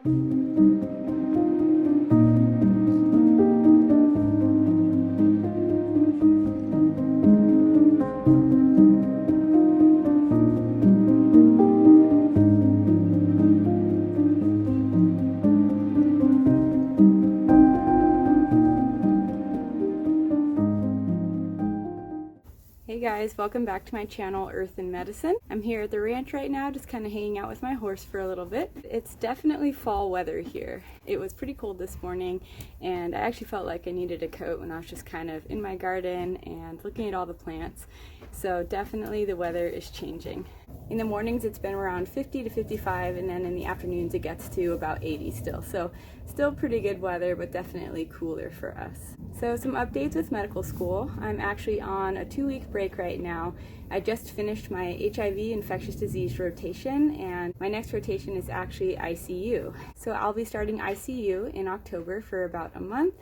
Hey guys, welcome back to my channel, Earth and Medicine. I'm here at the ranch right now, just kind of hanging out with my horse for a little bit. It's definitely fall weather here. It was pretty cold this morning, and I actually felt like I needed a coat when I was just kind of in my garden and looking at all the plants. So definitely the weather is changing. In the mornings it's been around 50 to 55, and then in the afternoons it gets to about 80 still. So still pretty good weather, but definitely cooler for us. So some updates with medical school. I'm actually on a 2-week break right now. I just finished my HIV infectious disease rotation, and my next rotation is actually ICU. So I'll be starting ICU in October for about a month.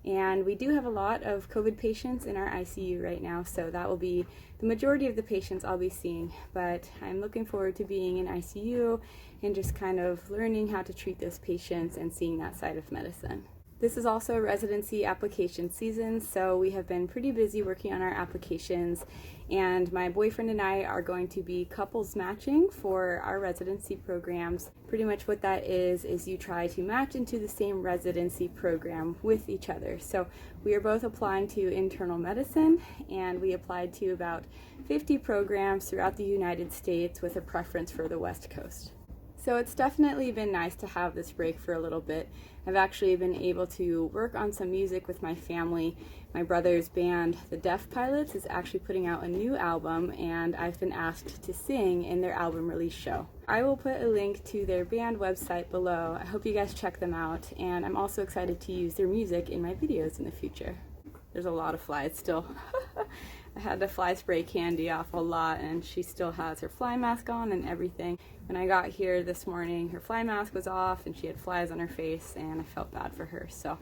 And we do have a lot of COVID patients in our ICU right now, so that will be the majority of the patients I'll be seeing. But I'm looking forward to being in ICU and just kind of learning how to treat those patients and seeing that side of medicine. This is also residency application season, so we have been pretty busy working on our applications, and my boyfriend and I are going to be couples matching for our residency programs. Pretty much what that is you try to match into the same residency program with each other. So we are both applying to internal medicine, and we applied to about 50 programs throughout the United States with a preference for the West Coast. So it's definitely been nice to have this break for a little bit. I've actually been able to work on some music with my family. My brother's band, the Deaf Pilots, is actually putting out a new album, and I've been asked to sing in their album release show. I will put a link to their band website below. I hope you guys check them out, and I'm also excited to use their music in my videos in the future. There's a lot of flies still. I had to fly spray Candy off a lot, and she still has her fly mask on and everything. When I got here this morning, her fly mask was off and she had flies on her face, and I felt bad for her. So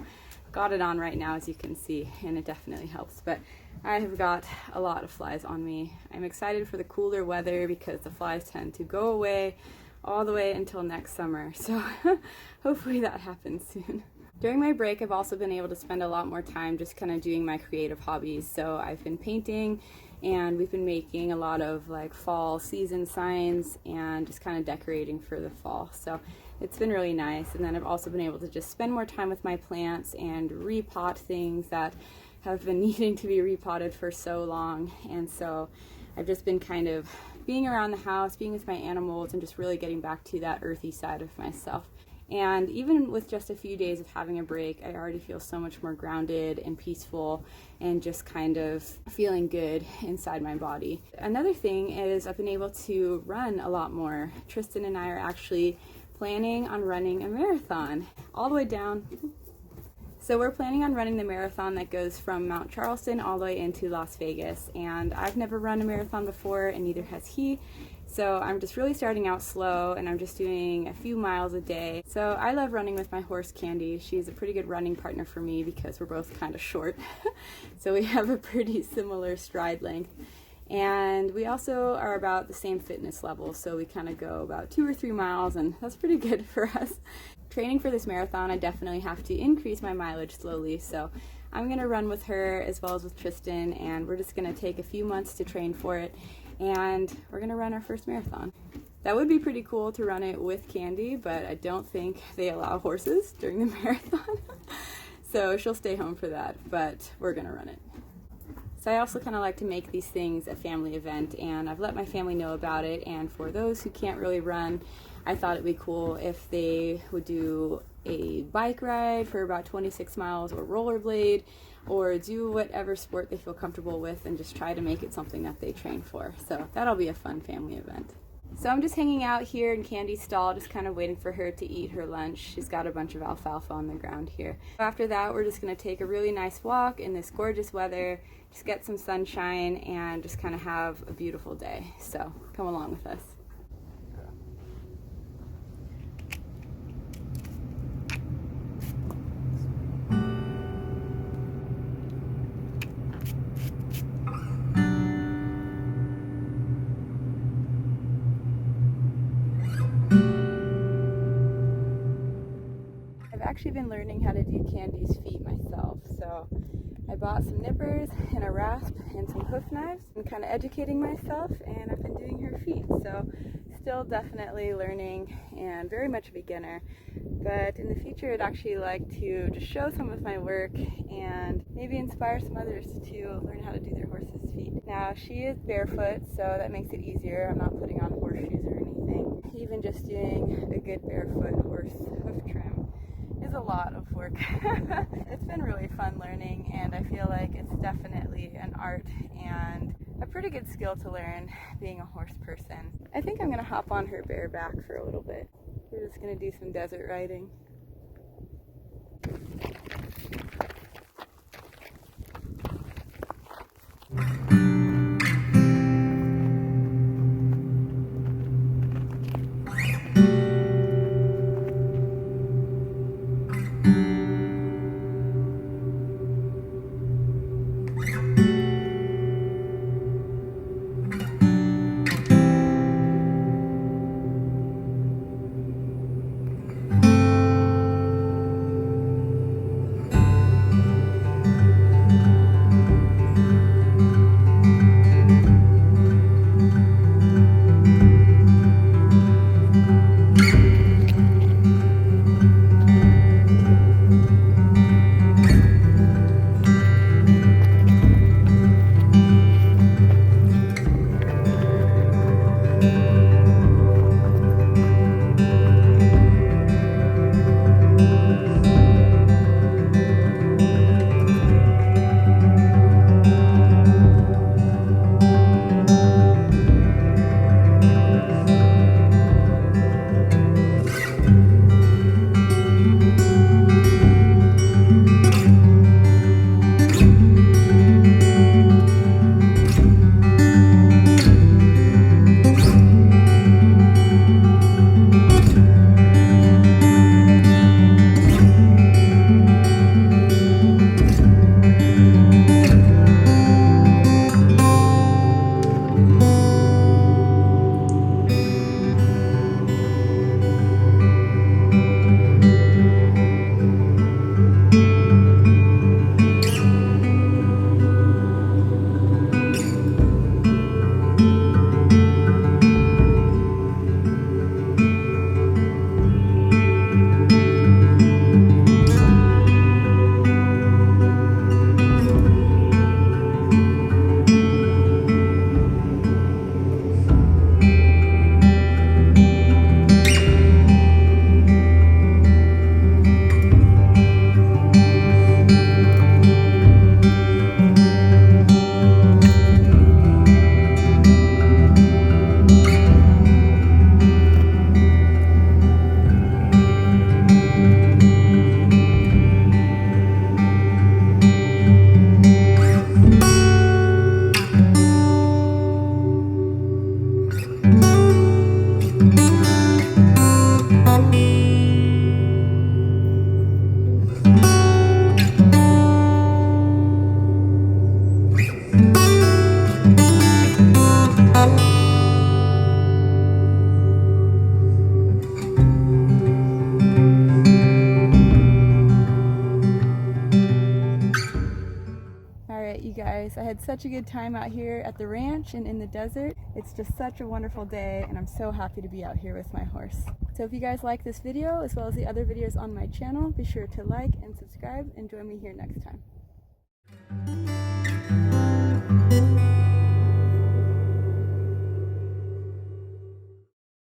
got it on right now, as you can see, and it definitely helps. But I have got a lot of flies on me. I'm excited for the cooler weather because the flies tend to go away all the way until next summer. So hopefully that happens soon. During my break, I've also been able to spend a lot more time just kind of doing my creative hobbies. So I've been painting, and we've been making a lot of like fall season signs and just kind of decorating for the fall. So it's been really nice. And then I've also been able to just spend more time with my plants and repot things that have been needing to be repotted for so long. And so I've just been kind of being around the house, being with my animals, and just really getting back to that earthy side of myself. And even with just a few days of having a break, I already feel so much more grounded and peaceful and just kind of feeling good inside my body. Another thing is I've been able to run a lot more. Tristan and I are actually planning on running a marathon all the way down. So we're planning on running the marathon that goes from Mount Charleston all the way into Las Vegas. And I've never run a marathon before, and neither has he. So I'm just really starting out slow, and I'm just doing a few miles a day. So I love running with my horse Candy. She's a pretty good running partner for me because we're both kind of short. So we have a pretty similar stride length. And we also are about the same fitness level. So we kind of go about 2 or 3 miles, and that's pretty good for us. Training for this marathon, I definitely have to increase my mileage slowly. So I'm gonna run with her as well as with Tristan, and we're just gonna take a few months to train for it. And we're gonna run our first marathon. That would be pretty cool to run it with Candy, but I don't think they allow horses during the marathon. So she'll stay home for that, but we're gonna run it. So I also kind of like to make these things a family event, and I've let my family know about it. And for those who can't really run, I thought it'd be cool if they would do a bike ride for about 26 miles, or rollerblade, or do whatever sport they feel comfortable with, and just try to make it something that they train for. So that'll be a fun family event. So I'm just hanging out here in Candy's stall, just kind of waiting for her to eat her lunch. She's got a bunch of alfalfa on the ground here. After that, we're just gonna take a really nice walk in this gorgeous weather, just get some sunshine, and just kind of have a beautiful day. So come along with us. actually been learning how to do Candy's feet myself. So I bought some nippers and a rasp and some hoof knives and kind of educating myself, and I've been doing her feet. So still definitely learning and very much a beginner. But in the future, I'd actually like to just show some of my work and maybe inspire some others to learn how to do their horse's feet. Now, she is barefoot, so that makes it easier. I'm not putting on horseshoes or anything. Even just doing a good barefoot horse hoof trim is a lot of work. It's been really fun learning, and I feel like it's definitely an art and a pretty good skill to learn being a horse person. I think I'm gonna hop on her bareback for a little bit. We're just gonna do some desert riding. Alright, you guys, I had such a good time out here at the ranch and in the desert. It's just such a wonderful day, and I'm so happy to be out here with my horse. So if you guys like this video, as well as the other videos on my channel, be sure to like and subscribe, and join me here next time.